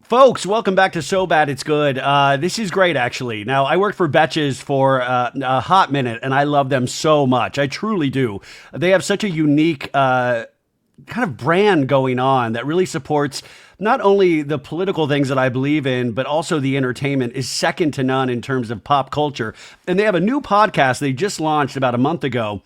Folks, welcome back to So Bad It's Good. This is great, actually. Now, I worked for Betches for a hot minute, and I love them so much. I truly do. They have such a unique kind of brand going on that really supports not only the political things that I believe in, but also the entertainment is second to none in terms of pop culture. And they have a new podcast they just launched about a month ago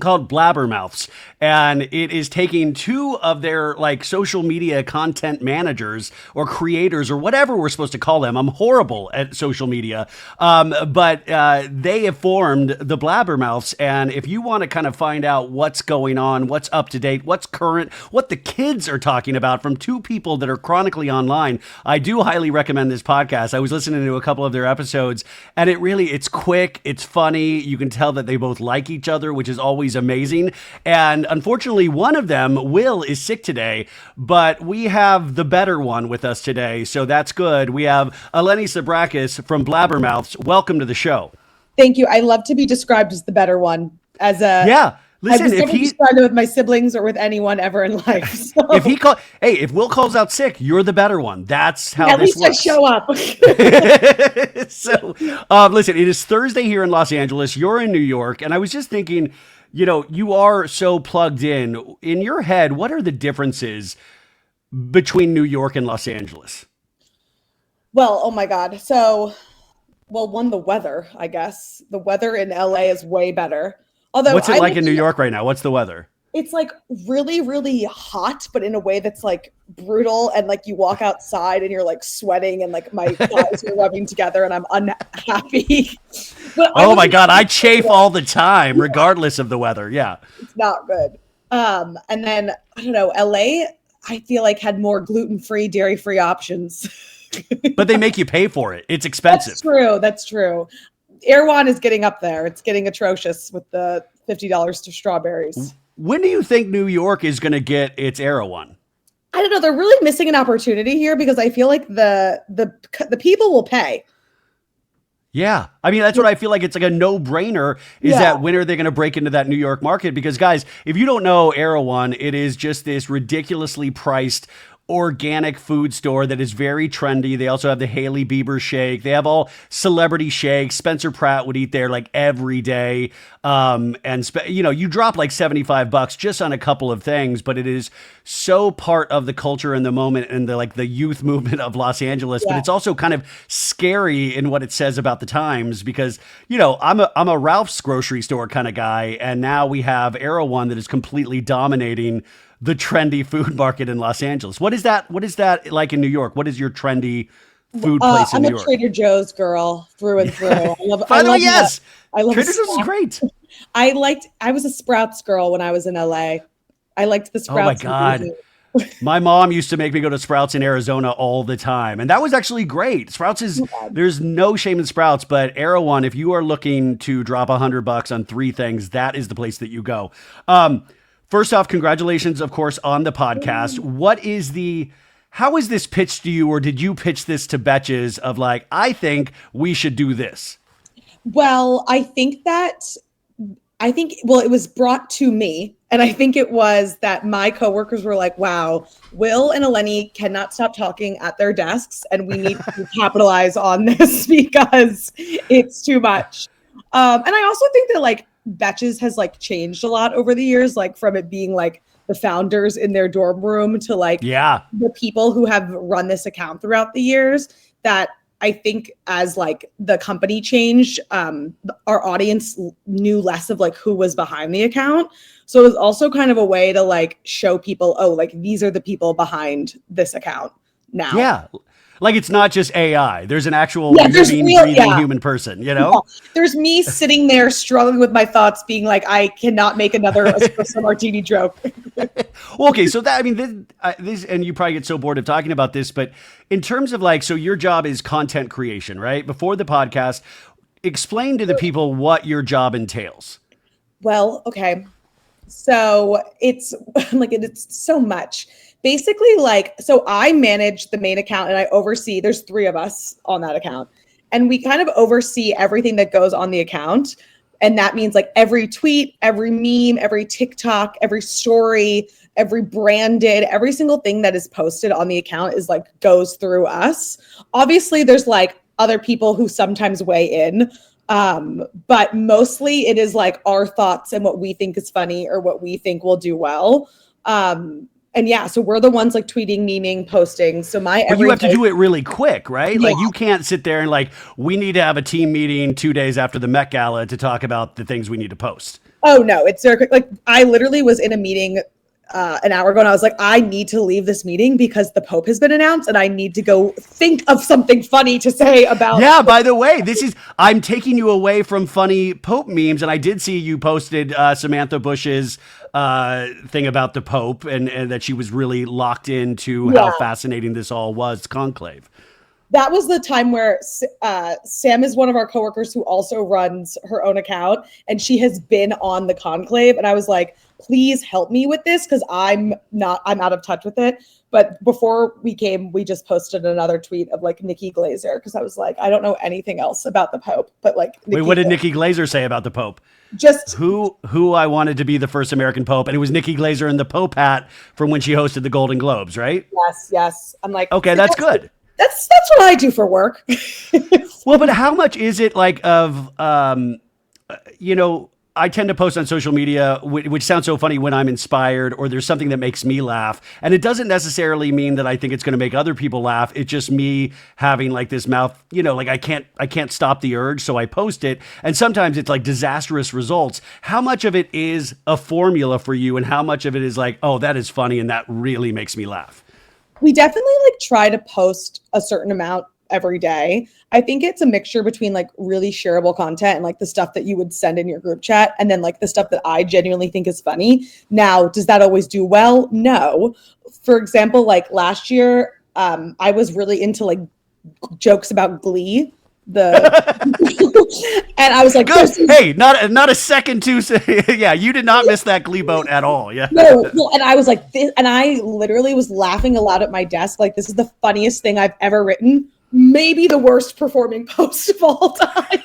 called Blabbermouths, and it is taking two of their like social media content managers or creators or whatever we're supposed to call them. I'm horrible at social media, but they have formed the Blabbermouths, and if you want to kind of find out what's going on, what's up to date, what's current, what the kids are talking about from two people that are chronically online, I do highly recommend this podcast. I was listening to a couple of their episodes, and it's quick, it's funny, you can tell that they both like each other, which is always amazing. And unfortunately, one of them, Will, is sick today, but we have the better one with us today, so that's good. We have Eleni Sabracos from Blabbermouths. Welcome to the show. Thank you. I love to be described as the better one. Yeah. Listen, I've never described it with my siblings or with anyone ever in life. So. If Will calls out sick, you're the better one. That's how this works. At least I show up. So, listen, it is Thursday here in Los Angeles. You're in New York, and I was just thinking, you are so plugged in. In your head, what are the differences between New York and Los Angeles? Well, oh my God. So, one, the weather, I guess. The weather in LA is way better. Although, what's it like in New York right now? What's the weather? It's like really, really hot, but in a way that's like brutal. And like you walk outside and you're like sweating and like my thighs are rubbing together and I'm unhappy. Oh my God, I chafe all the time, regardless of the weather. Yeah. It's not good. And then, I don't know, LA, I feel like had more gluten-free, dairy-free options. But they make you pay for it. It's expensive. That's true. Erewhon is getting up there. It's getting atrocious with the $50 to strawberries. When do you think New York is going to get its Erewhon? I don't know. They're really missing an opportunity here because I feel like the people will pay. Yeah. I mean, that's what I feel like. It's like a no-brainer is that when are they going to break into that New York market? Because guys, if you don't know Erewhon, it is just this ridiculously priced organic food store that is very trendy. They also have the Hailey Bieber shake. They have all celebrity shakes. Spencer Pratt would eat there like every day. You drop like $75 just on a couple of things, but it is so part of the culture and the moment and the youth movement of Los Angeles. But it's also kind of scary in what it says about the times because, I'm a Ralph's grocery store kind of guy. And now we have Erewhon that is completely dominating the trendy food market in Los Angeles. What is that like in New York? What is your trendy food place in New York? I'm a Trader Joe's girl through and through. I love Trader Joe's is great. I was a Sprouts girl when I was in LA. I liked the Sprouts. Oh my God. My mom used to make me go to Sprouts in Arizona all the time. And that was actually great. There's no shame in Sprouts, but Erewhon, if you are looking to drop $100 on three things, that is the place that you go. First off, congratulations, of course, on the podcast. How is this pitched to you, or did you pitch this to Betches of like, I think we should do this? Well, it was brought to me. And I think it was that my coworkers were like, wow, Will and Eleni cannot stop talking at their desks. And we need to capitalize on this because it's too much. And I also think that like, Betches has like changed a lot over the years, like from it being like the founders in their dorm room to like the people who have run this account throughout the years. That I think as like the company changed, our audience knew less of like who was behind the account. So it was also kind of a way to like show people, oh, like these are the people behind this account now. Yeah. Like it's not just AI. There's an actual living, breathing human person, There's me sitting there struggling with my thoughts being like, I cannot make another espresso martini joke. Well, okay. So this, and you probably get so bored of talking about this, but in terms of like, so your job is content creation, right? Before the podcast, explain to the people what your job entails. Well, okay. So it's so much. Basically, so I manage the main account and I oversee, there's 3 of us on that account. And we kind of oversee everything that goes on the account. And that means like every tweet, every meme, every TikTok, every story, every branded, every single thing that is posted on the account is like goes through us. Obviously, there's like other people who sometimes weigh in. But mostly it is like our thoughts and what we think is funny or what we think will do well. And yeah, so we're the ones like tweeting, memeing, posting. So but you have to do it really quick, right? Yeah. Like you can't sit there and like, we need to have a team meeting 2 days after the Met Gala to talk about the things we need to post. Oh no, it's very quick. Like I literally was in a meeting an hour ago and I was like, I need to leave this meeting because the Pope has been announced and I need to go think of something funny to say about. Yeah, by the way, I'm taking you away from funny Pope memes. And I did see you posted Samantha Bush's thing about the Pope and that she was really locked into how fascinating this all was, conclave. That was the time where Sam is one of our coworkers who also runs her own account, and she has been on the conclave. And I was like, please help me with this because I'm out of touch with it. But before we came, we just posted another tweet of like Nikki Glazer because I was like, I don't know anything else about the Pope, but like. Wait, what did Nikki Glazer say about the Pope? Just who I wanted to be the first American Pope, and it was Nikki Glazer in the Pope hat from when she hosted the Golden Globes, right? Yes. I'm like, okay, that's good. That's what I do for work. Well, but how much is it like of, I tend to post on social media, which sounds so funny when I'm inspired or there's something that makes me laugh. And it doesn't necessarily mean that I think it's going to make other people laugh. It's just me having like this mouth, like I can't stop the urge. So I post it. And sometimes it's like disastrous results. How much of it is a formula for you? And how much of it is like, oh, that is funny. And that really makes me laugh. We definitely like try to post a certain amount every day. I think it's a mixture between like really shareable content and like the stuff that you would send in your group chat and then like the stuff that I genuinely think is funny. Now, does that always do well? No. For example, like last year, I was really into like jokes about Glee. And I was like, hey, not a second to say, yeah, you did not miss that Glee boat at all. Yeah. No, and I was like, and I literally was laughing aloud at my desk. Like, this is the funniest thing I've ever written. Maybe the worst performing post of all time.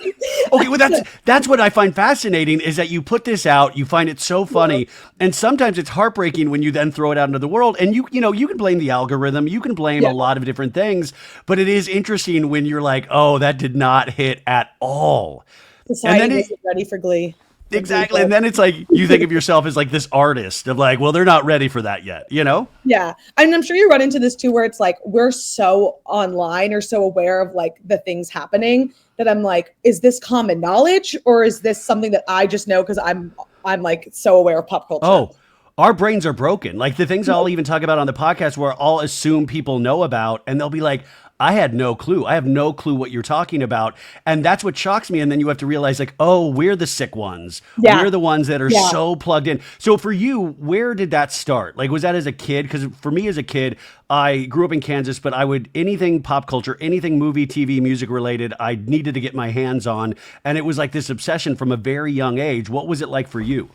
Okay, well, that's what I find fascinating is that you put this out, you find it so funny, and sometimes it's heartbreaking when you then throw it out into the world. And you can blame the algorithm, you can blame a lot of different things, but it is interesting when you're like, oh, that did not hit at all. Society wasn't ready for Glee. Exactly. And then it's like you think of yourself as like this artist of like, well, they're not ready for that yet, Yeah. And I'm sure you run into this too, where it's like we're so online or so aware of like the things happening that I'm like, is this common knowledge or is this something that I just know because I'm like so aware of pop culture? Oh, our brains are broken. Like the things I'll even talk about on the podcast where I'll assume people know about and they'll be like, I had no clue. I have no clue what you're talking about. And that's what shocks me. And then you have to realize like, oh, we're the sick ones. Yeah. We're the ones that are so plugged in. So for you, where did that start? Like, was that as a kid? Because for me as a kid, I grew up in Kansas, but anything pop culture, anything movie, TV, music related, I needed to get my hands on. And it was like this obsession from a very young age. What was it like for you?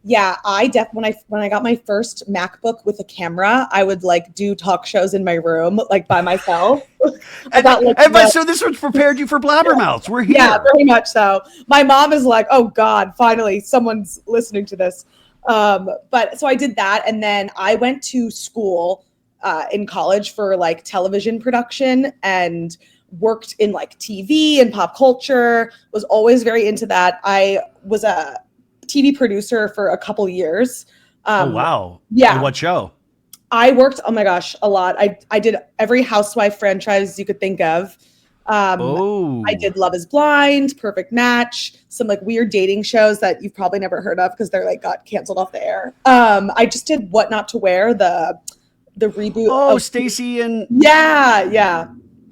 Yeah, when I got my first MacBook with a camera, I would like do talk shows in my room, like by myself. So this was prepared you for Blabbermouths. We're here. Yeah, very much so. My mom is like, oh God, finally someone's listening to this. But so I did that. And then I went to school in college for like television production and worked in like TV and pop culture, was always very into that. I was a TV producer for a couple years. Oh, wow. Yeah. And what show? I worked, oh my gosh, a lot. I did every housewife franchise you could think of. I did Love is Blind, Perfect Match, some like weird dating shows that you've probably never heard of because they're like got canceled off the air. I just did What Not to Wear, the reboot. Oh, Stacey and... Yeah.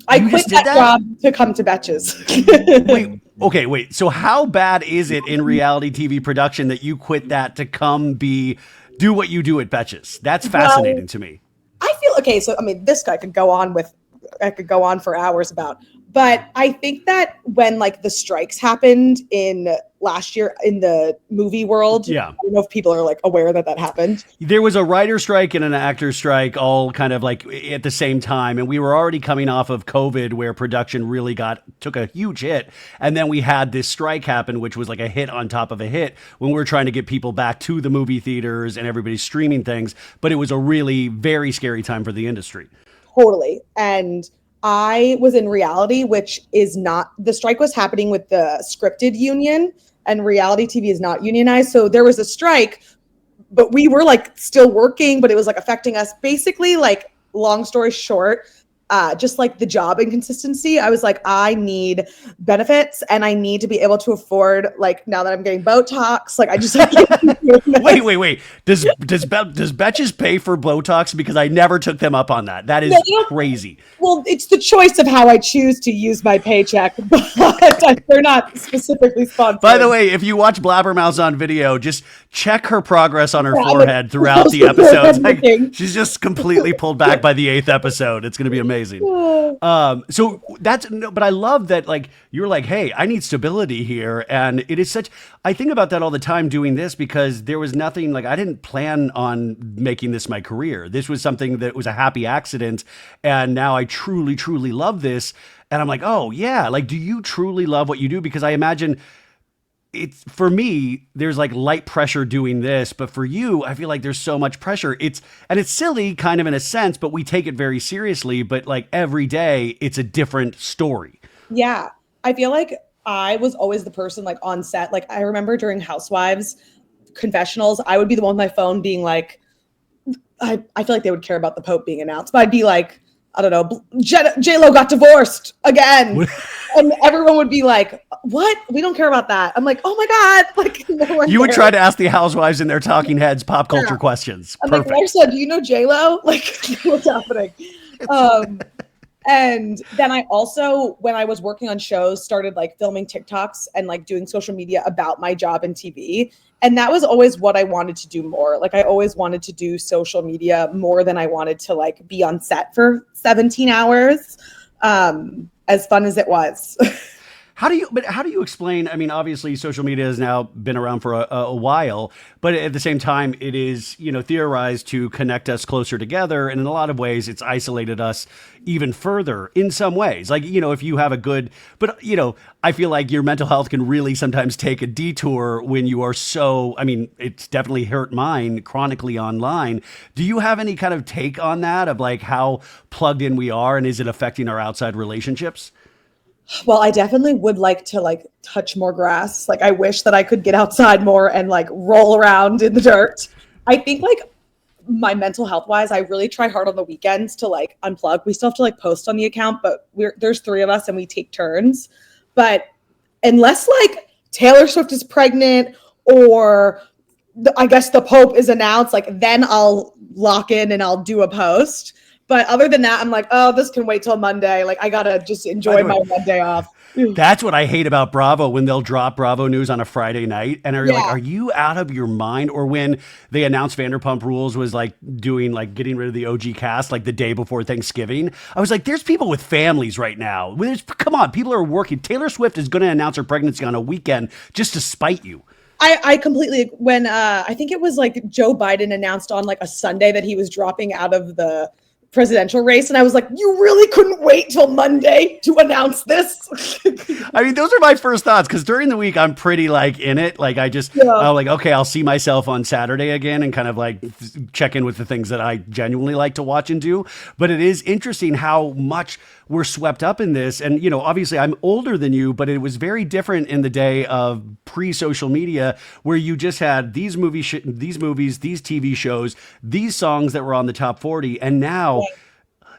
I quit that job to come to Betches. Wait. So how bad is it in reality TV production that you quit that to come do what you do at Betches? That's fascinating to me. I feel, okay, so I mean, this guy could go on for hours about, But I think that when like the strikes happened in last year in the movie world, Yeah. I don't know if people are like aware that that happened. There was a writer strike and an actor strike all kind of like at the same time. And we were already coming off of COVID where production really took a huge hit. And then we had this strike happen, which was like a hit on top of a hit when we were trying to get people back to the movie theaters and everybody's streaming things. But it was a really very scary time for the industry. Totally. And I was in reality, which is not, the strike was happening with the scripted union, and reality TV is not unionized. So there was a strike, but we were like still working, but it was like affecting us. Basically, like, long story short, just like the job inconsistency, I was like, I need benefits and I need to be able to afford, like, now that I'm getting Botox, like I just Wait. Does Betches pay for Botox? Because I never took them up on that. That is crazy. Well, it's the choice of how I choose to use my paycheck, but they're not specifically sponsored. By the way, if you watch Blabbermouths on video, just check her progress on her forehead throughout the episodes. Like, she's just completely pulled back by the 8th episode. It's going to be amazing. So but I love that, like, you're like, hey, I need stability here. And it is such, I think about that all the time doing this, because there was nothing, like, I didn't plan on making this my career. This was something that was a happy accident. And now I truly, truly love this. And I'm like, oh yeah. Like, do you truly love what you do? Because I imagine it's, for me, there's like light pressure doing this, but for you, I feel like there's so much pressure. It's silly kind of in a sense, but we take it very seriously. But like every day it's a different story. Yeah. I feel like I was always the person like on set. Like, I remember during Housewives confessionals, I would be the one with my phone being like, I feel like they would care about the Pope being announced, but I'd be like, I don't know, J-Lo got divorced again. And everyone would be like, what? We don't care about that. I'm like, oh my God. Like, no, you would try to ask the housewives in their talking heads pop culture questions. I'm Perfect. like, Larsa, do you know J-Lo? Like, what's happening? And then I also, when I was working on shows, started like filming TikToks and like doing social media about my job in TV. And that was always what I wanted to do more. Like, I always wanted to do social media more than I wanted to like be on set for 17 hours, as fun as it was. How do you explain? I mean, obviously, social media has now been around for a while, but at the same time, it is, theorized to connect us closer together. And in a lot of ways, it's isolated us even further in some ways. Like, if you have I feel like your mental health can really sometimes take a detour when you are so, I mean, it's definitely hurt mine chronically online. Do you have any kind of take on that, of like how plugged in we are, and is it affecting our outside relationships? Well, I definitely would like to like touch more grass. Like, I wish that I could get outside more and like roll around in the dirt. I think like my mental health wise, I really try hard on the weekends to like unplug. We still have to like post on the account, but there's 3 of us and we take turns. But unless like Taylor Swift is pregnant or I guess the Pope is announced, like then I'll lock in and I'll do a post. But other than that, I'm like, oh, this can wait till Monday. Like, I gotta just enjoy my Monday off. That's what I hate about Bravo, when they'll drop Bravo news on a Friday night and are like, are you out of your mind? Or when they announced Vanderpump Rules was like getting rid of the OG cast like the day before Thanksgiving. I was like, there's people with families right now. Come on, people are working. Taylor Swift is going to announce her pregnancy on a weekend just to spite you. I completely, when I think it was like Joe Biden announced on like a Sunday that he was dropping out of the presidential race, and I was like, you really couldn't wait till Monday to announce this? I mean, those are my first thoughts, because during the week I'm pretty like in it. Like, I'm like, okay, I'll see myself on Saturday again and kind of like check in with the things that I genuinely like to watch and do. But it is interesting how much we're swept up in this. And, obviously I'm older than you, but it was very different in the day of pre-social media, where you just had these movies, these TV shows, these songs that were on the top 40. And now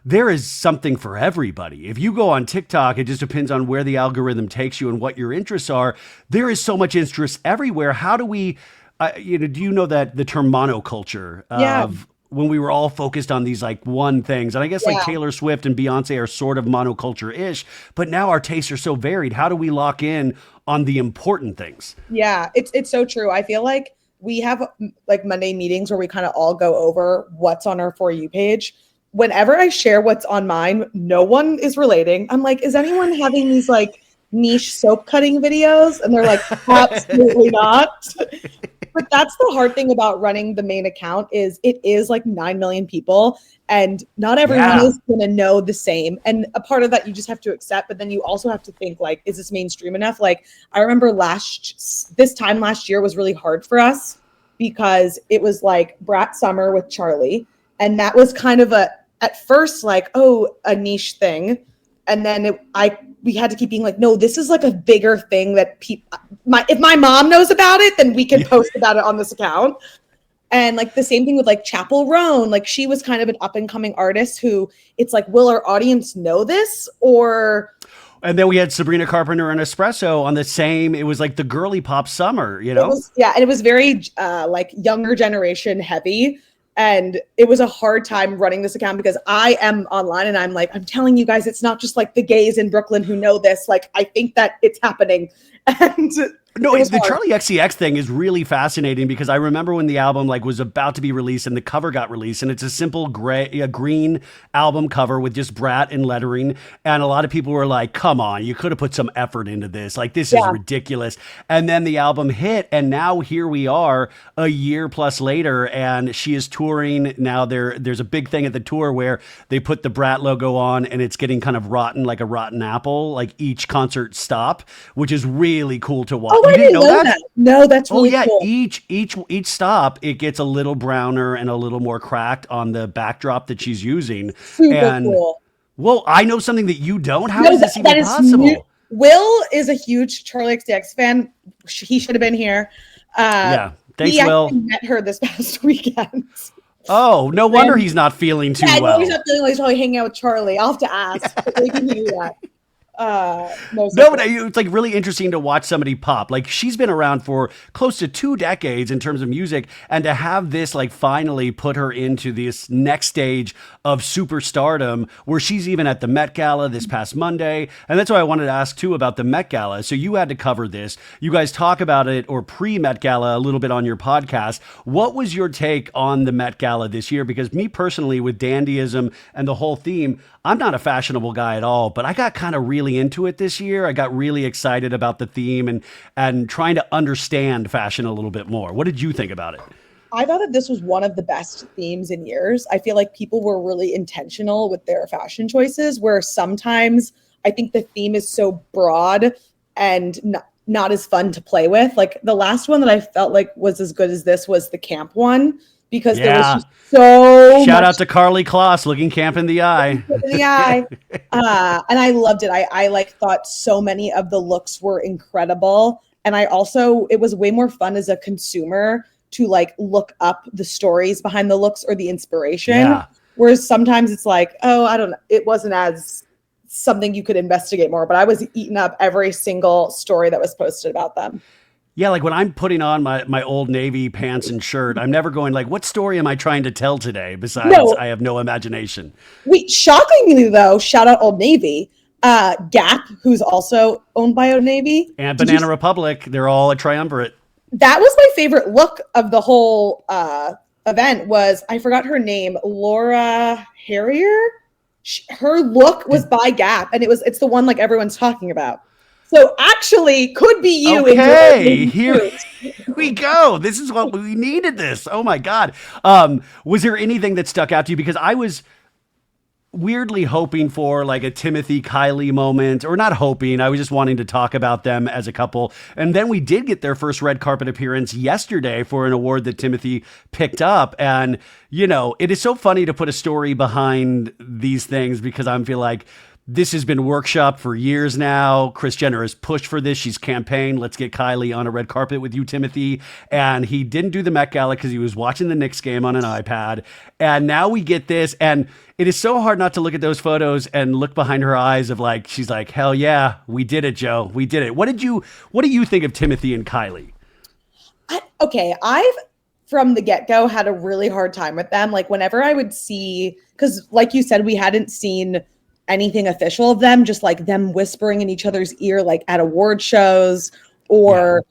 there is something for everybody. If you go on TikTok, it just depends on where the algorithm takes you and what your interests are. There is so much interest everywhere. How do we, do you know that the term monoculture of when we were all focused on these like one things? And I guess like Taylor Swift and Beyonce are sort of monoculture-ish, but now our tastes are so varied. How do we lock in on the important things? Yeah, it's so true. I feel like we have like Monday meetings where we kind of all go over what's on our For You page. whenever I share what's on mine, no one is relating. I'm like, is anyone having these like niche soap cutting videos? And they're like, absolutely not. But that's the hard thing about running the main account is it is like 9 million people and not everyone is going to know the same. And a part of that you just have to accept, but then you also have to think like, is this mainstream enough? Like I remember this time last year was really hard for us because it was like Brat Summer with Charlie. And that was kind of at first like, oh, a niche thing. And then we had to keep being like, no, this is like a bigger thing that if my mom knows about it, then we can post about it on this account. And like the same thing with like Chapel Roan, like she was kind of an up and coming artist who it's like, will our audience know this or? And then we had Sabrina Carpenter and Espresso on the same, it was like the girly pop summer, you know? And it was very like younger generation heavy. And it was a hard time running this account because I am online and I'm like, I'm telling you guys, it's not just like the gays in Brooklyn who know this. Like, I think that it's happening. And no, the Charlie XCX thing is really fascinating because I remember when the album like was about to be released and the cover got released and it's a simple green album cover with just Brat and lettering. And a lot of people were like, come on, you could have put some effort into this. Like, this is ridiculous. And then the album hit and now here we are a year plus later and she is touring. Now there's a big thing at the tour where they put the Brat logo on and it's getting kind of rotten, like a rotten apple, like each concert stop, which is really cool to watch. Oh, I didn't know that. No, that's really cool. Each stop, it gets a little browner and a little more cracked on the backdrop that she's using. Super cool. Well, I know something that you don't. How is this even possible? Will is a huge Charlie XCX fan. He should have been here. Thanks, Will. I met her this past weekend. Oh, no wonder he's not feeling too well. He's not feeling well. He's probably hanging out with Charlie. I'll have to ask. We can do that. But it's like really interesting to watch somebody pop. Like she's been around for close to 2 decades in terms of music, and to have this like finally put her into this next stage of superstardom where she's even at the Met Gala this past Monday. And that's why I wanted to ask too about the Met Gala. So you had to cover this. You guys talk about it or pre-Met Gala a little bit on your podcast. What was your take on the Met Gala this year? Because me personally, with dandyism and the whole theme, I'm not a fashionable guy at all, but I got kind of really into it this year. I got really excited about the theme and trying to understand fashion a little bit more. What did you think about it? I thought that this was one of the best themes in years. I feel like people were really intentional with their fashion choices, where sometimes I think the theme is so broad and not as fun to play with. Like the last one that I felt like was as good as this was the camp one. Because there was just so Shout out to Carly Kloss, looking camp in the eye. And I loved it. I like thought so many of the looks were incredible. And it was way more fun as a consumer to like look up the stories behind the looks or the inspiration. Yeah. Whereas sometimes it's like, oh, I don't know. It wasn't as something you could investigate more, but I was eating up every single story that was posted about them. Yeah, like when I'm putting on my Old Navy pants and shirt, I'm never going like, what story am I trying to tell today? Besides, I have no imagination. Shockingly though, shout out Old Navy. Gap, who's also owned by Old Navy. And Banana Republic, they're all a triumvirate. That was my favorite look of the whole event was, I forgot her name, Laura Harrier. Her look was by Gap, and it's the one like everyone's talking about. So actually could be you. Okay, here we go. This is what we needed this. Oh my God. Was there anything that stuck out to you? Because I was weirdly hoping for like a Timothy Kylie moment, or not hoping, I was just wanting to talk about them as a couple. And then we did get their first red carpet appearance yesterday for an award that Timothy picked up. And, you know, it is so funny to put a story behind these things because I feel like this has been workshopped for years now. Kris Jenner has pushed for this. She's campaigned, let's get Kylie on a red carpet with you, Timothy. And he didn't do the Met Gala because he was watching the Knicks game on an iPad. And now we get this. And it is so hard not to look at those photos and look behind her eyes of like, she's like, hell yeah, we did it, Joe. We did it. What do you think of Timothy and Kylie? I've from the get-go had a really hard time with them. Like whenever I would see, because like you said, we hadn't seen anything official of them, just like them whispering in each other's ear, like at award shows or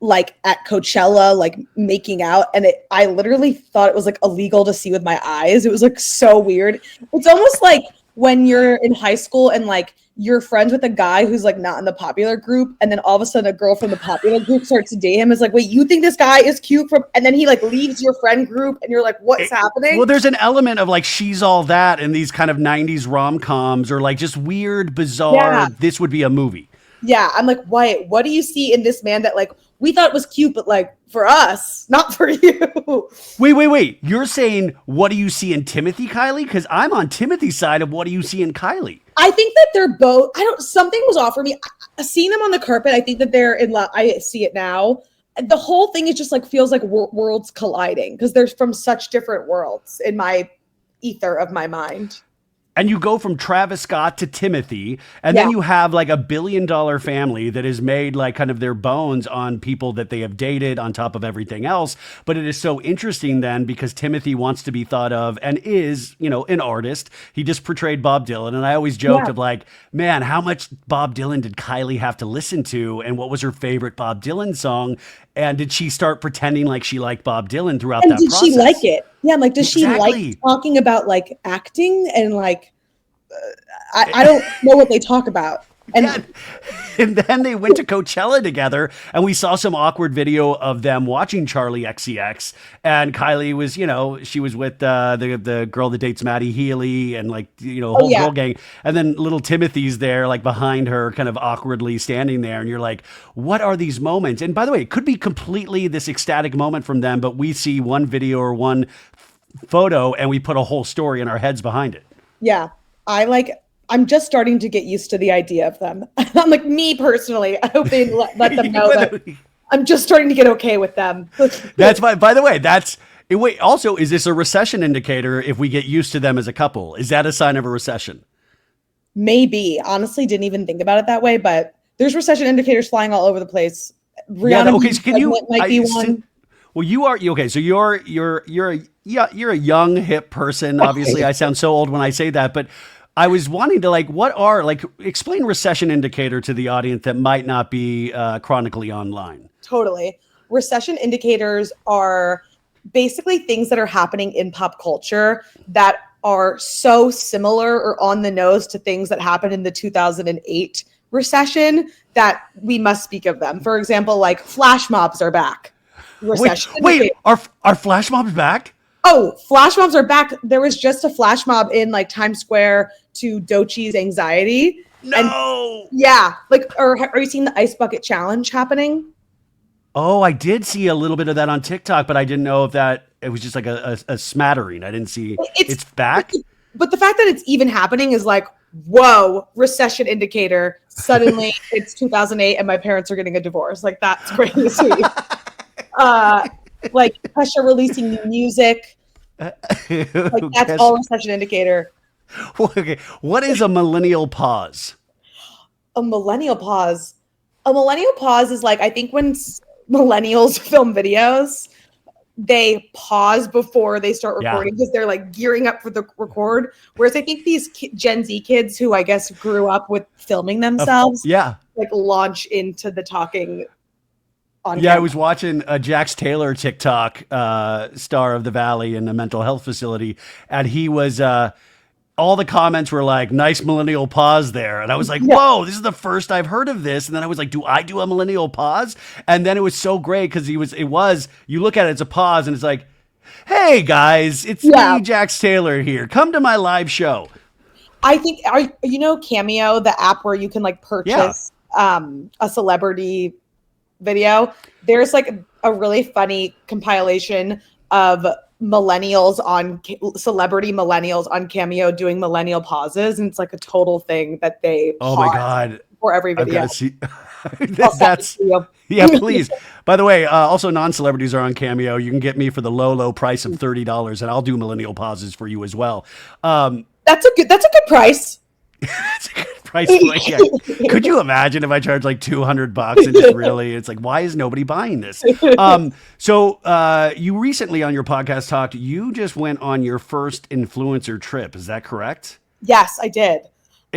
like at Coachella, like making out, and I literally thought it was like illegal to see with my eyes. It was like so weird. It's almost like when you're in high school and like you're friends with a guy who's like not in the popular group, and then all of a sudden a girl from the popular group starts to date him. It's like, wait, you think this guy is cute and then he like leaves your friend group and you're like, what's happening? Well, there's an element of like She's All That in these kind of 90s rom-coms, or like just weird, bizarre, this would be a movie. Yeah, I'm like, Wyatt, what do you see in this man that like we thought was cute, but like for us, not for you? Wait. You're saying, what do you see in Timothy, Kylie? Because I'm on Timothy's side of what do you see in Kylie? I think that they're both, something was off for me. Seeing them on the carpet, I think that they're in love. I see it now. The whole thing is just like feels like worlds colliding because they're from such different worlds in my ether of my mind. And you go from Travis Scott to Timothy, and then you have like $1 billion family that has made like kind of their bones on people that they have dated on top of everything else. But it is so interesting then because Timothy wants to be thought of and is, you know, an artist. He just portrayed Bob Dylan. And I always joked of like, man, how much Bob Dylan did Kylie have to listen to? And what was her favorite Bob Dylan song? And did she start pretending like she liked Bob Dylan throughout that process? Did she like it? Yeah, I'm like, does she like talking about like acting and like, I don't know what they talk about. And then they went to Coachella together, and we saw some awkward video of them watching Charlie XCX. And Kylie was, you know, she was with the girl that dates Maddie Healy and like, you know, whole girl gang. And then little Timothy's there, like behind her, kind of awkwardly standing there. And you're like, what are these moments? And by the way, it could be completely this ecstatic moment from them, but we see one video or one photo and we put a whole story in our heads behind it. Yeah. I'm just starting to get used to the idea of them. I'm like, me personally, I hope they let them know that I'm just starting to get okay with them. That's fine. By the way, wait, also, is this a recession indicator if we get used to them as a couple? Is that a sign of a recession? Maybe. Honestly, didn't even think about it that way, but there's recession indicators flying all over the place. Rihanna okay, so can you might be one. Well, you are okay. So you're a young hip person. Obviously, I sound so old when I say that, but I was wanting to explain recession indicator to the audience that might not be chronically online. Totally. Recession indicators are basically things that are happening in pop culture that are so similar or on the nose to things that happened in the 2008 recession that we must speak of them. For example, like flash mobs are back. Wait, are flash mobs back? Oh, flash mobs are back. There was just a flash mob in like Times Square to Doechie's Anxiety. No. Are you seeing the ice bucket challenge happening? Oh, I did see a little bit of that on TikTok, but I didn't know if it was just like a smattering. I didn't see it's back. But the fact that it's even happening is like, whoa, recession indicator. Suddenly it's 2008 and my parents are getting a divorce. Like that's crazy. Like Kesha releasing new music. Like that's all recession indicator. Okay. What is a millennial pause? A millennial pause. A millennial pause is like, I think when millennials film videos, they pause before they start recording because they're like gearing up for the record. Whereas I think these Gen Z kids who I guess grew up with filming themselves, like launch into the talking. I was watching a Jax Taylor TikTok, star of the Valley in a mental health facility, and he was all the comments were like, nice millennial pause there. And I was like, whoa, this is the first I've heard of this. And then I was like, do I do a millennial pause? And then it was so great because you look at it, it's a pause and it's like, hey guys, it's me, Jax Taylor here. Come to my live show. I think, CAMEO, the app where you can like purchase a celebrity video. There's like a really funny compilation of celebrity millennials on CAMEO doing millennial pauses, and it's like a total thing that they my god for every video. I've see. That's please. By the way, also non-celebrities are on CAMEO. You can get me for the low price of $30, and I'll do millennial pauses for you as well. That's a good price. That's a good price point. Yeah. Could you imagine if I charge like $200 and just really, it's like, why is nobody buying this? So you recently on your podcast talked, you just went on your first influencer trip. Is that correct? Yes, I did.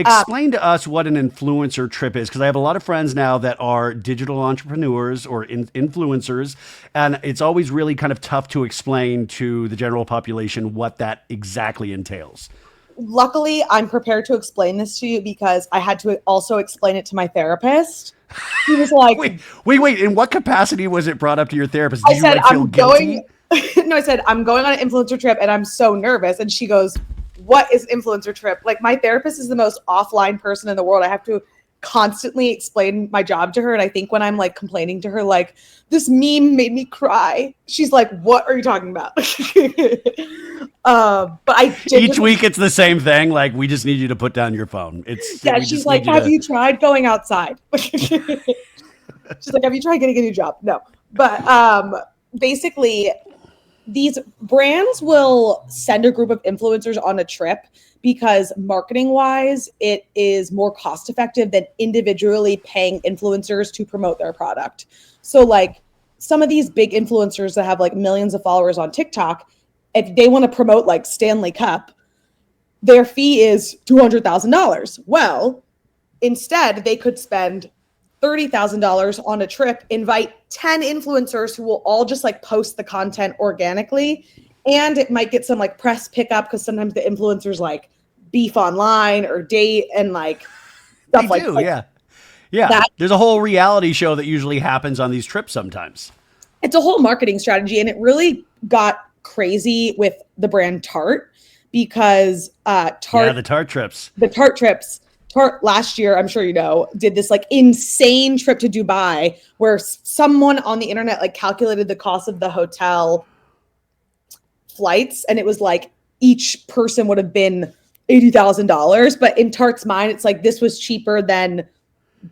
Explain to us what an influencer trip is, because I have a lot of friends now that are digital entrepreneurs or influencers, and it's always really kind of tough to explain to the general population what that exactly entails. Luckily, I'm prepared to explain this to you because I had to also explain it to my therapist. He was like, Wait. In what capacity was it brought up to your therapist? I Did you said, like feel guilty? no, I said, I'm going on an influencer trip and I'm so nervous. And she goes, what is influencer trip? Like, my therapist is the most offline person in the world. I have to constantly explain my job to her. And I think when I'm like complaining to her, like, this meme made me cry, she's like, what are you talking about? But I Each week it's the same thing. Like, we just need you to put down your phone. Yeah, she's like, have you tried going outside? She's like, have you tried getting a new job? No. But basically, these brands will send a group of influencers on a trip because marketing wise, it is more cost effective than individually paying influencers to promote their product. So like some of these big influencers that have like millions of followers on TikTok, if they want to promote like Stanley Cup, their fee is $200,000. Well, instead they could spend $30,000 on a trip, invite 10 influencers who will all just like post the content organically. And it might get some like press pickup because sometimes the influencers like beef online or date and like stuff they like do, that. Yeah. There's a whole reality show that usually happens on these trips sometimes. It's a whole marketing strategy. And it really got crazy with the brand Tarte because the Tarte trips. The Tarte trips. Tarte last year, I'm sure you know, did this like insane trip to Dubai where someone on the internet like calculated the cost of the hotel flights, and it was like each person would have been $80,000. But in Tarte's mind, it's like this was cheaper than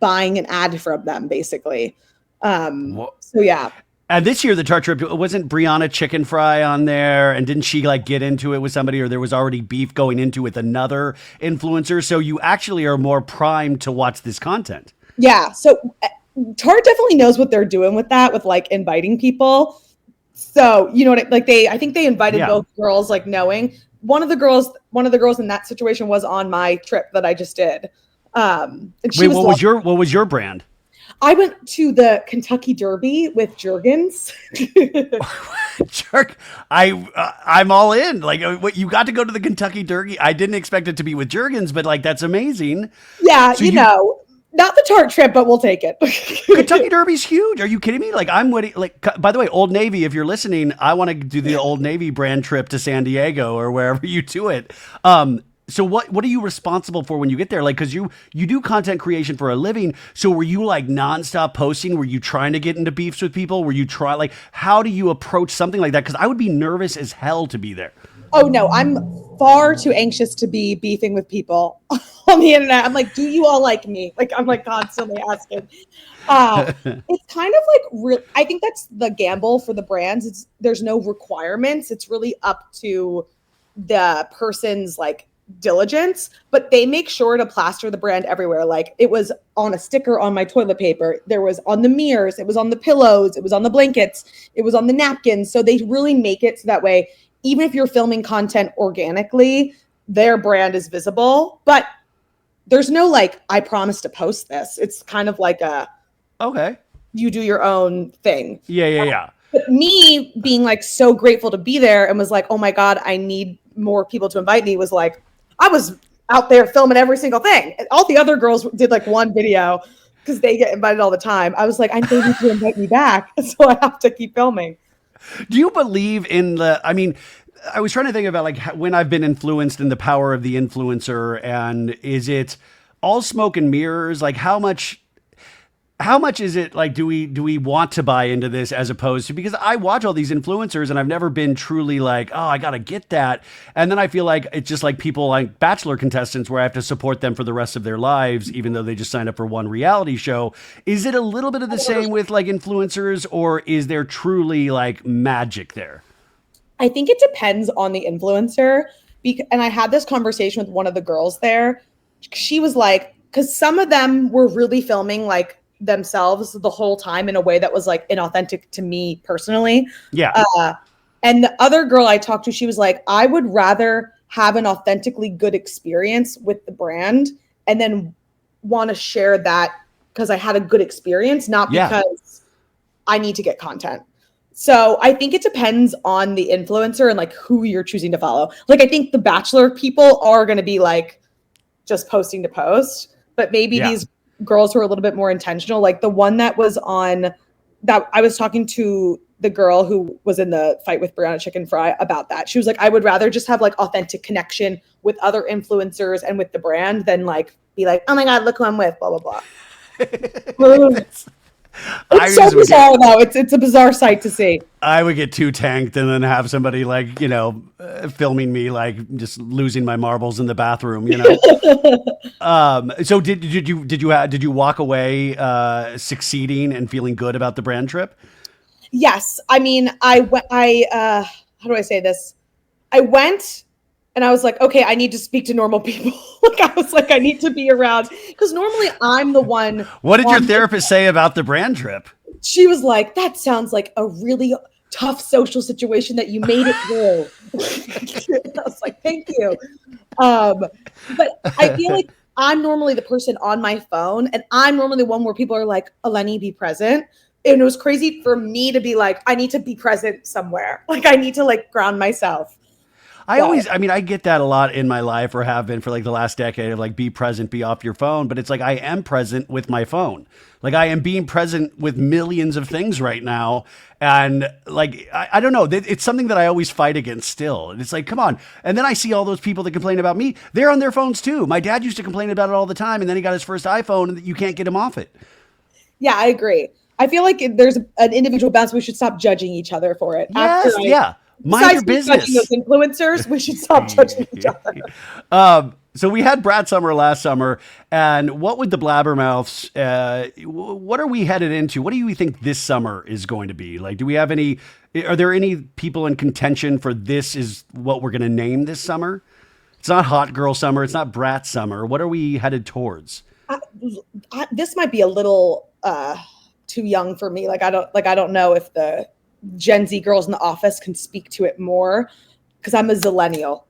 buying an ad from them, basically. So yeah. And this year, the Tarte trip, wasn't Brianna Chicken Fry on there? And didn't she like get into it with somebody, or there was already beef going into with another influencer? So you actually are more primed to watch this content. Yeah. So Tarte definitely knows what they're doing with that, with like inviting people. So, you know what, like I think they invited both girls, like knowing one of the girls in that situation was on my trip that I just did. And she what was your brand? I went to the Kentucky Derby with Jergens. I'm all in. Like, what, you got to go to the Kentucky Derby? I didn't expect it to be with Jergens, but like that's amazing. Yeah, so you know, not the Tarte trip, but we'll take it. Kentucky Derby's huge. Are you kidding me? Like, I'm waiting. Like, by the way, Old Navy, if you're listening, I want to do the Old Navy brand trip to San Diego or wherever you do it. So what are you responsible for when you get there? Like, because you do content creation for a living. So were you like nonstop posting? Were you trying to get into beefs with people? Were you like, how do you approach something like that? Because I would be nervous as hell to be there. Oh no, I'm far too anxious to be beefing with people on the internet. I'm like, do you all like me? Like, I'm like constantly asking. It's kind of like real. I think that's the gamble for the brands. There's no requirements. It's really up to the person's like diligence, but they make sure to plaster the brand everywhere. Like, it was on a sticker on my toilet paper, there was on the mirrors, it was on the pillows, it was on the blankets, it was on the napkins. So they really make it so that way, even if you're filming content organically, their brand is visible. But there's no like, I promise to post this. It's kind of like you do your own thing. Yeah. But me being like so grateful to be there and was like, oh my God, I need more people to invite me, was like, I was out there filming every single thing. All the other girls did like one video because they get invited all the time. I was like, I think you to invite me back. So I have to keep filming. Do you believe in I was trying to think about like when I've been influenced in the power of the influencer, and is it all smoke and mirrors? Like, how much is it like, do we want to buy into this, as opposed to, because I watch all these influencers and I've never been truly like, oh, I got to get that. And then I feel like it's just like people like Bachelor contestants where I have to support them for the rest of their lives, even though they just signed up for one reality show. Is it a little bit of the same with like influencers, or is there truly like magic there? I think it depends on the influencer. And I had this conversation with one of the girls there. She was like, because some of them were really filming like themselves the whole time in a way that was like inauthentic to me personally. Yeah. And the other girl I talked to, she was like, I would rather have an authentically good experience with the brand and then want to share that because I had a good experience, not because I need to get content. So I think it depends on the influencer and like who you're choosing to follow. Like, I think the Bachelor people are going to be like just posting to post, but maybe these girls who are a little bit more intentional, like the one that was on that I was talking to the girl who was in the fight with Brianna Chicken Fry about that. She was like, I would rather just have like authentic connection with other influencers and with the brand than like be like, oh my God, look who I'm with, blah, blah, blah. It's so bizarre though. It's a bizarre sight to see. I would get too tanked and then have somebody like, filming me like just losing my marbles in the bathroom, So did you walk away succeeding and feeling good about the brand trip? Yes. I mean, how do I say this? I went and I was like, okay, I need to speak to normal people. Like, I was like, I need to be around, because normally I'm the one. What did your therapist say about the brand trip? She was like, that sounds like a really tough social situation that you made it through. I was like, thank you. But I feel like I'm normally the person on my phone, and I'm normally the one where people are like, Eleni, be present. And it was crazy for me to be like, I need to be present somewhere. Like, I need to like ground myself. I get that a lot in my life, or have been for like the last decade, of like, be present, be off your phone. But it's like, I am present with my phone. Like, I am being present with millions of things right now. And like, I don't know, it's something that I always fight against still. And it's like, come on. And then I see all those people that complain about me. They're on their phones too. My dad used to complain about it all the time. And then he got his first iPhone and you can't get him off it. Yeah, I agree. I feel like there's an individual balance. We should stop judging each other for it. Yes, mind your business. Those influencers, we should stop judging each other. So we had Brat Summer last summer, and what would the Blabbermouths, what are we headed into? What do you think this summer is going to be? Like, are there any people in contention for this is what we're going to name this summer? It's not Hot Girl Summer. It's not Brat Summer. What are we headed towards? This might be a little too young for me. I don't know if the Gen Z girls in the office can speak to it more, because I'm a zillennial,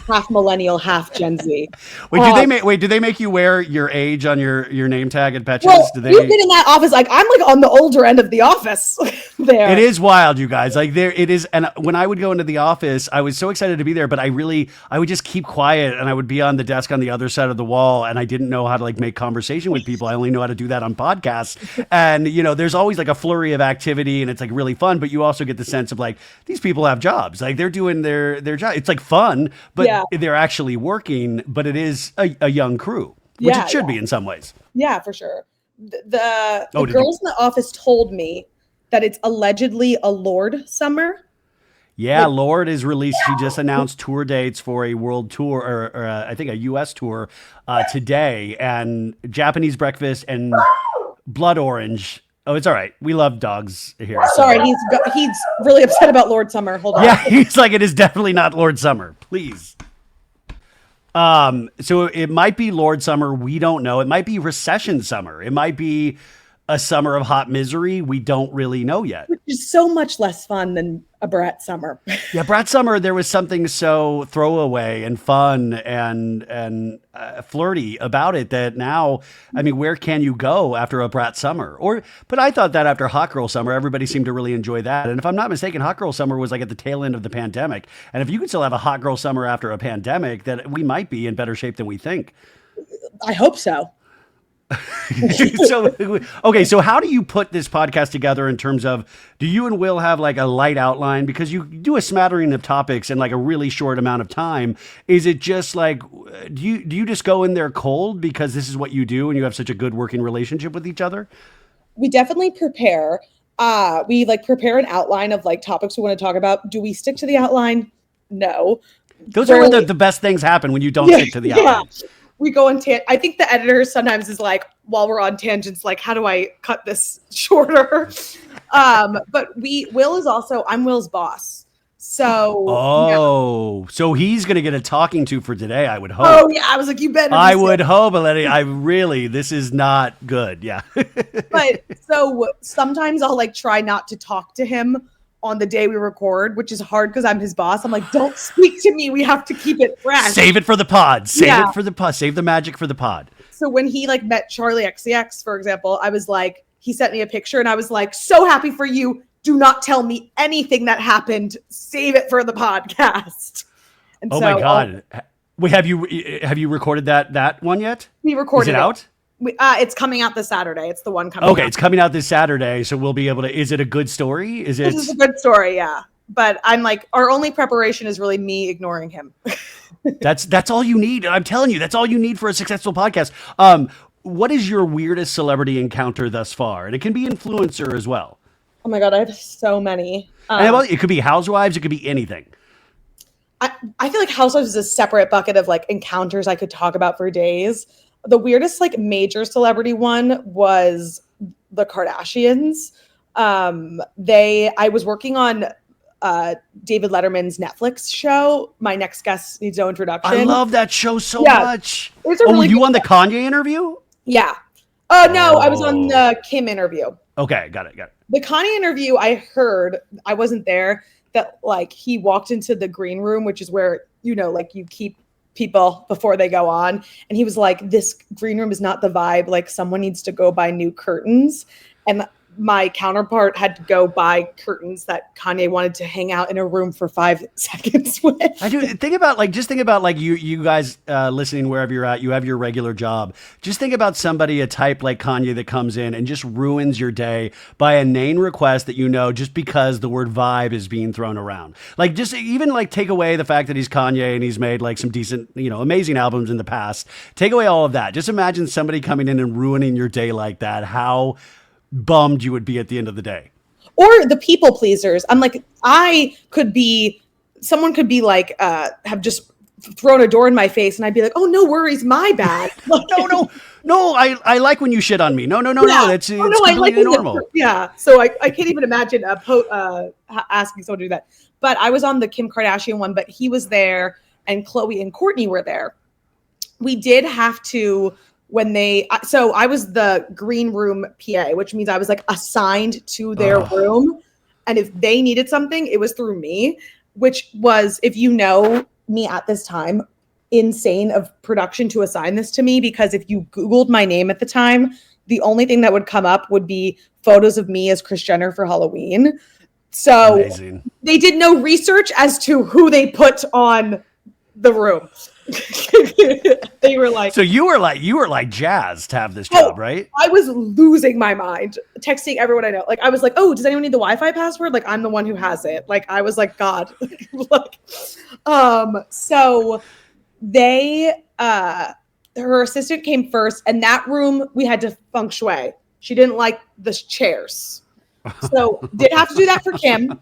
half millennial, half Gen Z. Wait, do they make you wear your age on your name tag at Betches? Well, you've been in that office. Like, I'm like on the older end of the office there. It is wild, you guys. Like, there it is. And when I would go into the office, I was so excited to be there, but I would just keep quiet, and I would be on the desk on the other side of the wall, and I didn't know how to like make conversation with people. I only know how to do that on podcasts. And there's always like a flurry of activity, and it's like really fun, but you also get the sense of like, these people have jobs. Like, they're doing their job. It's like fun, but they're actually working, but it is a young crew, which it should be in some ways. Yeah, for sure. The girls in the office told me that it's allegedly a Lorde summer. Yeah, Lorde is released. She just announced tour dates for a world tour, or I think a U.S. tour today, and Japanese breakfast and blood orange. Oh, it's all right. We love dogs here. Sorry, he's really upset about Lorde Summer. Hold on. Yeah, he's like, it is definitely not Lorde Summer. Please. So it might be Lorde Summer. We don't know. It might be Recession Summer. It might be a summer of hot misery. We don't really know yet. Which is so much less fun than a Brat Summer. Yeah, Brat Summer, there was something so throwaway and fun and flirty about it that now, I mean, where can you go after a Brat Summer? But I thought that after Hot Girl Summer, everybody seemed to really enjoy that. And if I'm not mistaken, Hot Girl Summer was like at the tail end of the pandemic. And if you could still have a Hot Girl Summer after a pandemic, that we might be in better shape than we think. I hope so. So how do you put this podcast together in terms of, do you and Will have like a light outline, because you do a smattering of topics in like a really short amount of time? Is it just like, do you just go in there cold because this is what you do and you have such a good working relationship with each other? We definitely prepare. We like prepare an outline of like topics we want to talk about. Do we stick to the outline? No. Those are where the best things happen, when you don't stick to the outline. We go on I think the editor sometimes is like, while we're on tangents, like, how do I cut this shorter? But I'm Will's boss. So so he's gonna get a talking to for today, I would hope. Oh yeah, I was like, you better. I would hope, Eleni. This is not good. Yeah. But so sometimes I'll like try not to talk to him on the day we record, which is hard because I'm his boss. I'm like, don't speak to me. We have to keep it fresh. Save it for the pod. Save it for the pod. Save the magic for the pod. So when he like met Charlie XCX, for example, I was like, he sent me a picture and I was like, so happy for you. Do not tell me anything that happened. Save it for the podcast. And oh my God. Wait, have you recorded that one yet? We recorded it. Is it out? It's coming out this Saturday. It's the one coming out. Okay, it's coming out this Saturday, so we'll be able to. Is it a good story? This is a good story, yeah. But I'm like, our only preparation is really me ignoring him. That's all you need. I'm telling you, that's all you need for a successful podcast. What is your weirdest celebrity encounter thus far? And it can be influencer as well. Oh my God, I have so many. It could be housewives. It could be anything. I feel like housewives is a separate bucket of like encounters I could talk about for days. The weirdest like major celebrity one was the Kardashians. I was working on David Letterman's Netflix show. My Next Guest Needs No Introduction. I love that show so much. Really you on the Kanye interview? Yeah. Oh no, I was on the Kim interview. Okay, got it. The Kanye interview, I heard, I wasn't there, that like he walked into the green room, which is where, like you keep people before they go on. And he was like, this green room is not the vibe. Like someone needs to go buy new curtains. And my counterpart had to go buy curtains that Kanye wanted to hang out in a room for 5 seconds with. I do think about you guys listening wherever you're at, you have your regular job. Just think about somebody, a type like Kanye that comes in and just ruins your day by a inane request that just because the word vibe is being thrown around. Like just even like take away the fact that he's Kanye and he's made like some decent, amazing albums in the past. Take away all of that. Just imagine somebody coming in and ruining your day like that. How bummed you would be at the end of the day. Or the people pleasers. I'm like, someone could be like, have just thrown a door in my face and I'd be like, oh, no worries, my bad. Like, no, I like when you shit on me. No, it's completely normal. Yeah, so I can't even imagine asking someone to do that. But I was on the Kim Kardashian one, but he was there and Khloe and Kourtney were there. We did have to, so I was the green room PA, which means I was like assigned to their room. And if they needed something, it was through me, which was, if you know me at this time, insane of production to assign this to me, because if you Googled my name at the time, the only thing that would come up would be photos of me as Kris Jenner for Halloween. So amazing. They did no research as to who they put on the room. They were like, so you were like jazzed to have this job, right? I was losing my mind, texting everyone I know. Like I was like, oh, does anyone need the Wi-Fi password? Like I'm the one who has it. Like I was like, God. So they her assistant came first, and that room we had to feng shui. She didn't like the chairs, so did have to do that for Kim.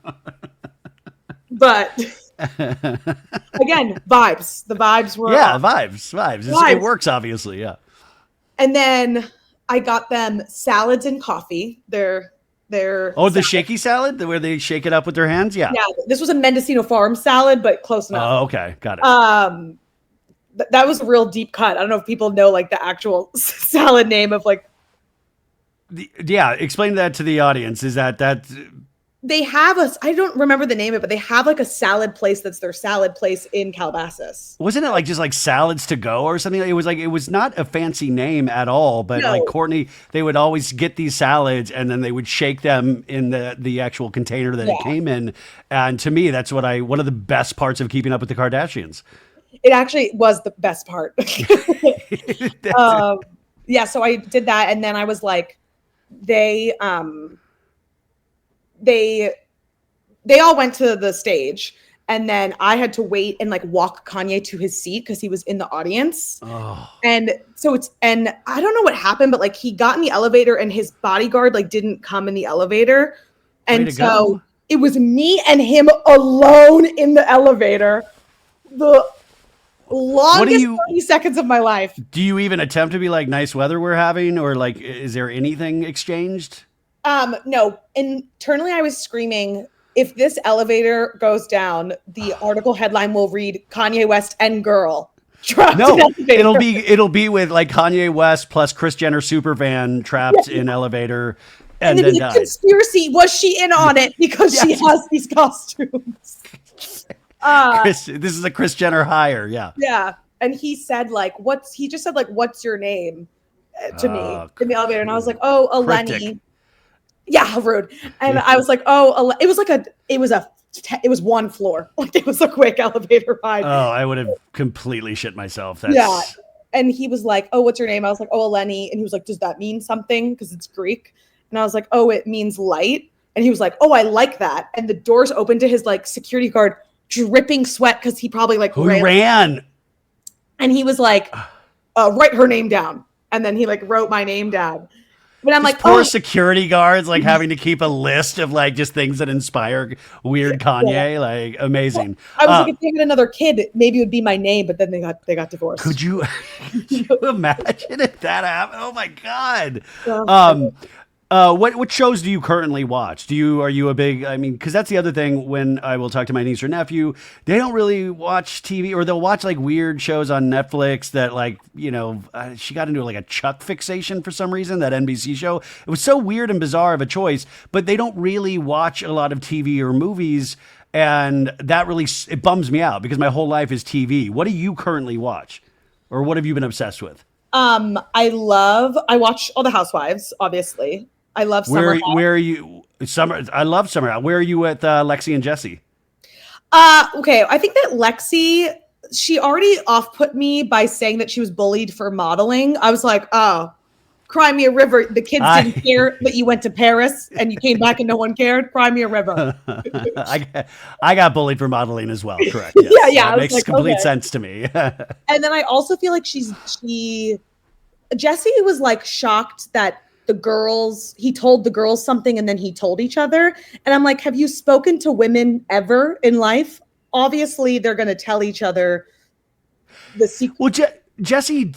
But again, vibes. The vibes were vibes. It works, obviously, yeah. And then I got them salads and coffee. Their the shaky salad where they shake it up with their hands. Yeah. This was a Mendocino Farm salad, but close enough. Oh, okay, got it. That was a real deep cut. I don't know if people know like the actual salad name of like. Explain that to the audience. Is that they have I don't remember the name of it, but they have like a salad place that's their salad place in Calabasas. Wasn't it like just like salads to go or something? It was not a fancy name at all, but like Kourtney, they would always get these salads and then they would shake them in the actual container that it came in. And to me, that's one of the best parts of keeping up with the Kardashians. It actually was the best part. So I did that. And then I was like, they all went to the stage, and then I had to wait and like walk Kanye to his seat because he was in the audience. Oh. And I don't know what happened, but like he got in the elevator and his bodyguard like didn't come in the elevator. And so it was me and him alone in the elevator. The longest 30 seconds of my life. Do you even attempt to be like, nice weather we're having, or like, is there anything exchanged? No. Internally, I was screaming, if this elevator goes down, the article headline will read Kanye West and girl. No, it'll be with like Kanye West plus Kris Jenner superfan trapped in elevator. And then the conspiracy, was she in on it because she has these costumes? This is a Kris Jenner hire. Yeah. Yeah. And he said like, what's your name to me in the elevator. And I was like, oh, Eleni. Yeah, rude. And I was like, oh, it was one floor. Like it was a quick elevator ride. Oh, I would have completely shit myself. Yeah. And he was like, oh, what's your name? I was like, oh, Eleni. And he was like, does that mean something? Because it's Greek. And I was like, oh, it means light. And he was like, oh, I like that. And the doors opened to his like security guard dripping sweat because he probably like ran. And he was like, write her name down. And then he like wrote my name down. But I'm like, poor security guards like having to keep a list of like just things that inspire weird Kanye. Like amazing. I was like, if they had another kid, maybe it would be my name. But then they got divorced. Could you imagine if that happened? Oh my God. What shows do you currently watch? Are you a big, because that's the other thing when I will talk to my niece or nephew, they don't really watch TV, or they'll watch like weird shows on Netflix that like, she got into like a Chuck fixation for some reason, that NBC show. It was so weird and bizarre of a choice, but they don't really watch a lot of TV or movies. And that really, it bums me out because my whole life is TV. What do you currently watch? Or what have you been obsessed with? I watch all the Housewives, obviously. I love Summer House. Where are you? I love Summer House. Where are you with Lexi and Jesse? Okay. I think that Lexi, she already off-put me by saying that she was bullied for modeling. I was like, oh, cry me a river. The kids didn't care that you went to Paris and you came back and no one cared. Cry me a river. I got bullied for modeling as well. Correct. Yes. Yeah. That makes complete sense to me. And then I also feel like Jesse was like shocked that he told the girls something and then he told each other. And I'm like, have you spoken to women ever in life? Obviously, they're going to tell each other the secret. Well, Jesse,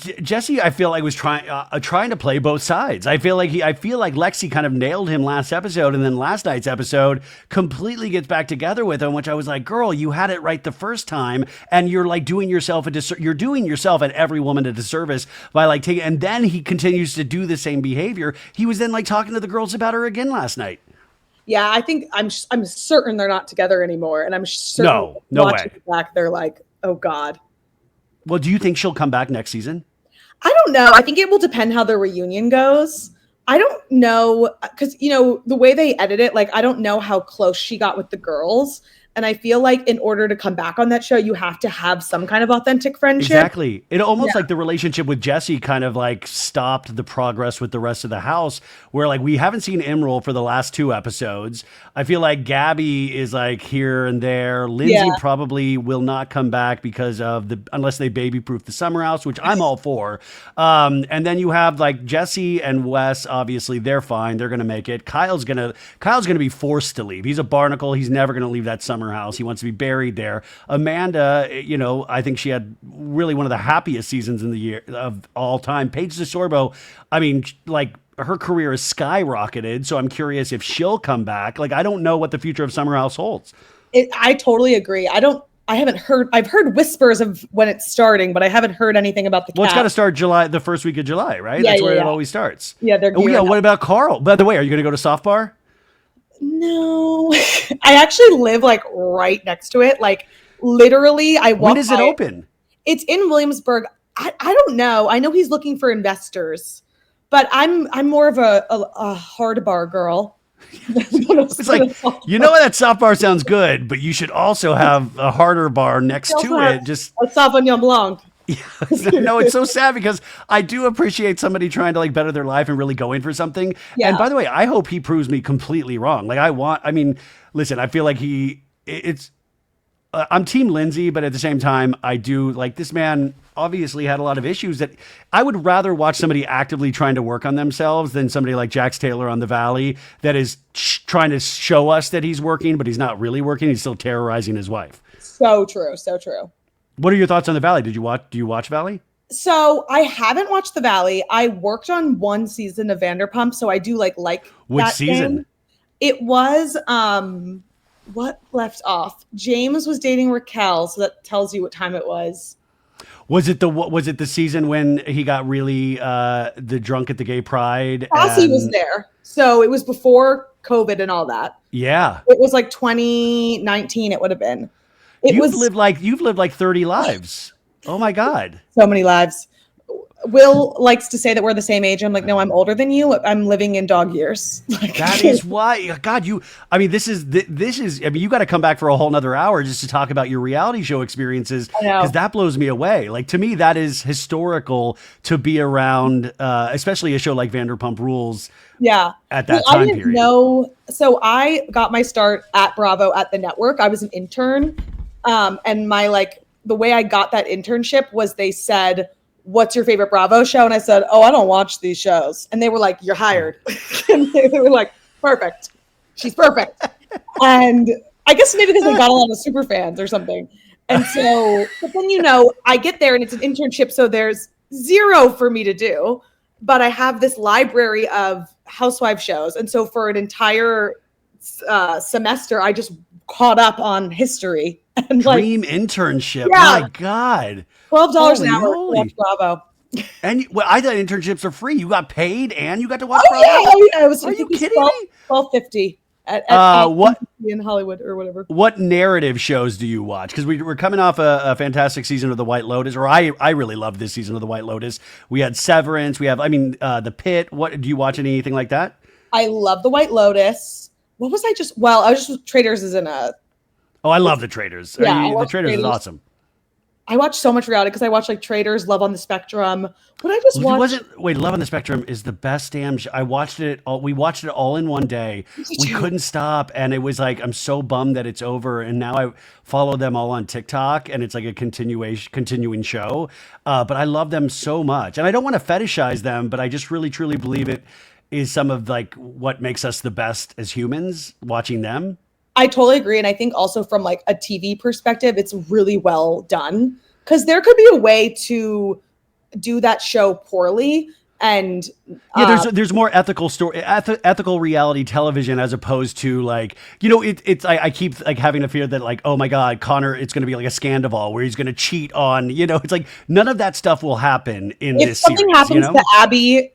I feel like was trying to play both sides. I feel like Lexi kind of nailed him last episode, and then last night's episode completely gets back together with him, which I was like, girl, you had it right the first time, and you're like doing yourself you're doing yourself and every woman a disservice by like taking. And then he continues to do the same behavior. He was then like talking to the girls about her again last night. Yeah, I think I'm certain they're not together anymore, and I'm certain no way. Back, they're like, oh God. Well, do you think she'll come back next season? I don't know. I think it will depend how the reunion goes. I don't know, because, the way they edit it, like, I don't know how close she got with the girls. And I feel like in order to come back on that show, you have to have some kind of authentic friendship. Exactly. It almost like the relationship with Jesse kind of like stopped the progress with the rest of the house, where like we haven't seen Emerald for the last 2 episodes. I feel like Gabby is like here and there. Lindsay probably will not come back because of unless they baby-proof the summer house, which I'm all for. And then you have like Jesse and Wes, obviously they're fine. They're going to make it. Kyle's going to be forced to leave. He's a barnacle. He's never going to leave that summer house. He wants to be buried there. Amanda, I think she had really one of the happiest seasons in the year of all time. Paige DeSorbo, her career has skyrocketed, so I'm curious if she'll come back. Like, I don't know what the future of Summer House holds. I totally agree. I've heard whispers of when it's starting, but I haven't heard anything about the cast. Well, it's got to start the first week of July, right? That's where it always starts. Yeah, they're what about Carl? By the way, are you going to go to Soft Bar? No, I actually live like right next to it. Like literally, I walk. When does it open? It's in Williamsburg. I don't know. I know he's looking for investors, but I'm more of a hard bar girl. It's like, that Soft Bar sounds good, but you should also have a harder bar next to it. Just a Sauvignon Blanc. Yeah. No, it's so sad because I do appreciate somebody trying to like better their life and really going for something. Yeah. And by the way, I hope he proves me completely wrong. Like listen, I feel like I'm team Lindsay, but at the same time, I do like this man obviously had a lot of issues that I would rather watch somebody actively trying to work on themselves than somebody like Jax Taylor on The Valley that is trying to show us that he's working, but he's not really working. He's still terrorizing his wife. So true. So true. What are your thoughts on The Valley? Do you watch Valley? So I haven't watched The Valley. I worked on one season of Vanderpump, so I do like which that season? Thing. It was what left off? James was dating Raquel, so that tells you what time it was. Was it the season when he got really the drunk at the gay pride? Cassie was And there. So it was before COVID and all that. yeah, It was like 2019 it would have been. It you've was lived like 30 lives. Oh my God. so many lives. Will likes to say that we're the same age. I'm like, no, I'm older than you. I'm living in dog years. Like, That is why, God, I mean, I mean, you got to come back for a whole nother hour just to talk about your reality show experiences, I know. because that blows me away. Like, to me, that is historical to be around, especially a show like Vanderpump Rules yeah. at that I time didn't period. know. So I got my start at Bravo at the network. I was an intern. And the way I got that internship was they said, what's your favorite Bravo show? And I said, oh, I don't watch these shows. And they were like, you're hired. And they were like, perfect. She's perfect. And I guess maybe because I got a lot of super fans or something. And so, but then, I get there and it's an internship. So there's zero for me to do, but I have this library of housewife shows. And so for an entire semester, I just caught up on history. And Dream internship. Yeah. My God. $12 an Holy hour to moly. watch Bravo. And I thought internships are free. You got paid and you got to watch Oh Bravo? yeah, it was. Are you kidding me? $12.50 at What in Hollywood or whatever. What narrative shows do you watch? Because we're coming off a fantastic season of The White Lotus, or I really loved this season of The White Lotus. We had Severance. We have, The Pit. What do you watch? Anything like that? I love The White Lotus. What was I just? Well, I was just Traders is in a. Oh, I love The Traitors. Yeah, The Traitors is awesome. I watch so much reality because I watch like Traders, Love on the Spectrum. What I just watched. Love on the Spectrum is the best damn show. I watched it all. We watched it all in one day. We couldn't stop, and it was like, I'm so bummed that it's over. And now I follow them all on TikTok, and it's like a continuing show. But I love them so much, and I don't want to fetishize them, but I just really truly believe it is some of like what makes us the best as humans, watching them. I totally agree. And I think also from like a TV perspective, it's really well done because there could be a way to do that show poorly. And there's more ethical reality television as opposed to like, I keep like having a fear that like, oh my God, Connor, it's going to be like a Scandival where he's going to cheat on, it's like none of that stuff will happen in this series. If something happens to Abby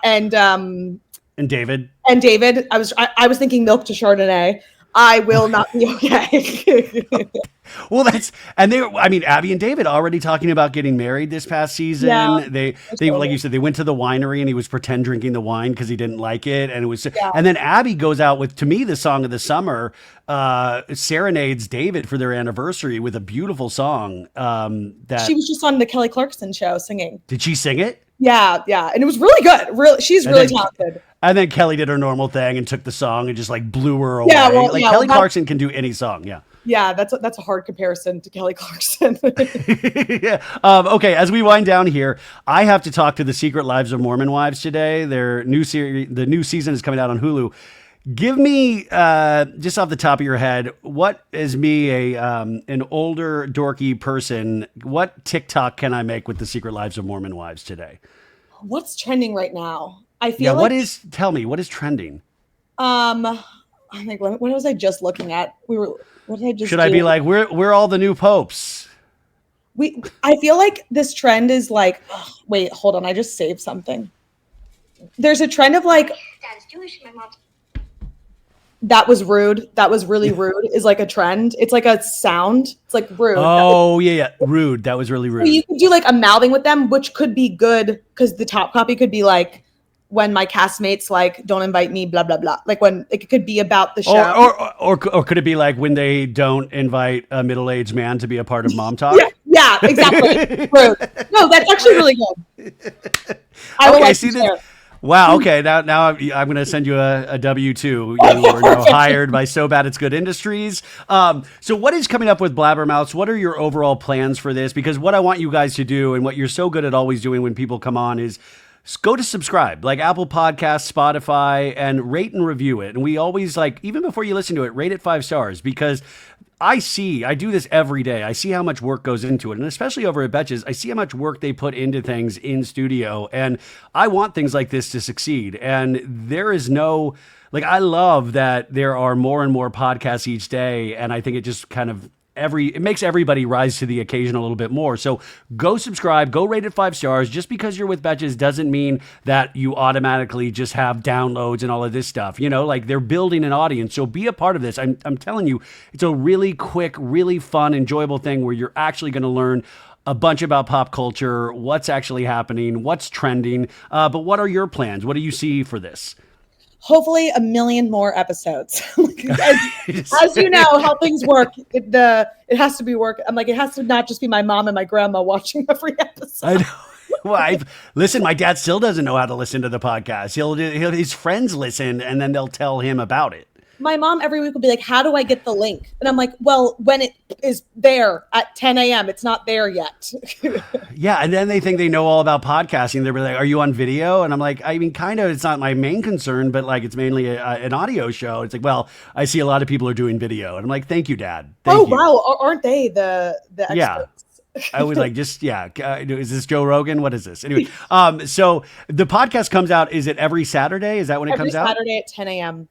and David, I was thinking Milk to Chardonnay. I will not be okay. Well, Abby and David already talking about getting married this past season. Yeah, they like you said, they went to the winery and he was pretend drinking the wine because he didn't like it, and it was. Yeah. And then Abby goes out with, to me, the song of the summer, serenades David for their anniversary with a beautiful song. That she was just on the Kelly Clarkson show singing. Did she sing it? Yeah, and it was really good. She's really talented. And then Kelly did her normal thing and took the song and just like blew her away. Kelly Clarkson can do any song. Yeah. Yeah, that's a hard comparison to Kelly Clarkson. Yeah. Okay, as we wind down here, I have to talk to The Secret Lives of Mormon Wives today. Their new series, the new season is coming out on Hulu. Give me, just off the top of your head, what is me, an older dorky person, what TikTok can I make with The Secret Lives of Mormon Wives today? What's trending right now? I feel tell me, what is trending? I'm like, what was I just looking at? What did I just Should do? I be like, we're all the new popes? I feel like this trend is like, wait, hold on. I just saved something. There's a trend of like, Dad's Jewish, my mom's. That was rude. That was really rude is like a trend. It's like a sound. It's like rude. Oh, yeah. Rude. That was really rude. So you could do like a mouthing with them, which could be good because the top copy could be like, when my castmates like, don't invite me, blah, blah, blah. Like when it could be about the show. Or could it be like when they don't invite a middle-aged man to be a part of Mom Talk? Yeah, exactly. Rude. No, that's actually really good. Wow. Okay. Now I'm going to send you a W-2. You are now hired by So Bad It's Good Industries. So what is coming up with Blabbermouths? What are your overall plans for this? Because what I want you guys to do, and what you're so good at always doing when people come on, is go to subscribe, like Apple Podcasts, Spotify, and rate and review it. And we always, like, even before you listen to it, rate it 5 stars, because I do this every day. I see how much work goes into it. And especially over at Betches, I see how much work they put into things in studio. And I want things like this to succeed. And there is no, like, I love that there are more and more podcasts each day. And I think it just kind of it makes everybody rise to the occasion a little bit more. So go subscribe, go rate it 5 stars. Just because you're with Betches doesn't mean that you automatically just have downloads and all of this stuff. Like they're building an audience. So be a part of this. I'm telling you, it's a really quick, really fun, enjoyable thing where you're actually going to learn a bunch about pop culture, what's actually happening, what's trending. But what are your plans? What do you see for this? Hopefully a million more episodes. as you know how things work, it has to be work. I'm like, it has to not just be my mom and my grandma watching every episode. I know. Well, listen, my dad still doesn't know how to listen to the podcast. His friends listen and then they'll tell him about it. My mom every week will be like, how do I get the link? And I'm like, well, when it is there at 10 a.m., it's not there yet. Yeah. And then they think they know all about podcasting. They're like, are you on video? And I'm like, I mean, kind of, it's not my main concern, but like, it's mainly an audio show. It's like, well, I see a lot of people are doing video. And I'm like, thank you, Dad. Thank you. Wow. Aren't they the experts? Yeah. I would like is this Joe Rogan? What is this? Anyway, so the podcast comes out, is it every Saturday? Is that when it comes out? Every Saturday at 10 a.m.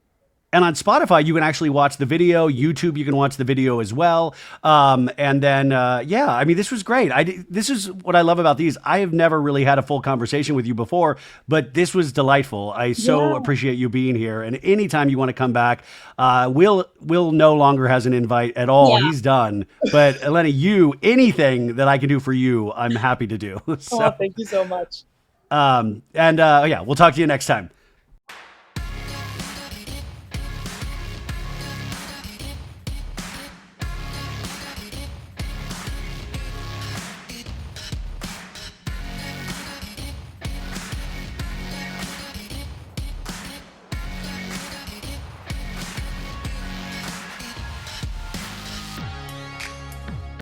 And on Spotify, you can actually watch the video. YouTube, you can watch the video as well. And then, I mean, this was great. This is what I love about these. I have never really had a full conversation with you before, but this was delightful. I so appreciate you being here. And anytime you want to come back, Will no longer has an invite at all. Yeah. He's done. But Eleni, anything that I can do for you, I'm happy to do. So, thank you so much. We'll talk to you next time.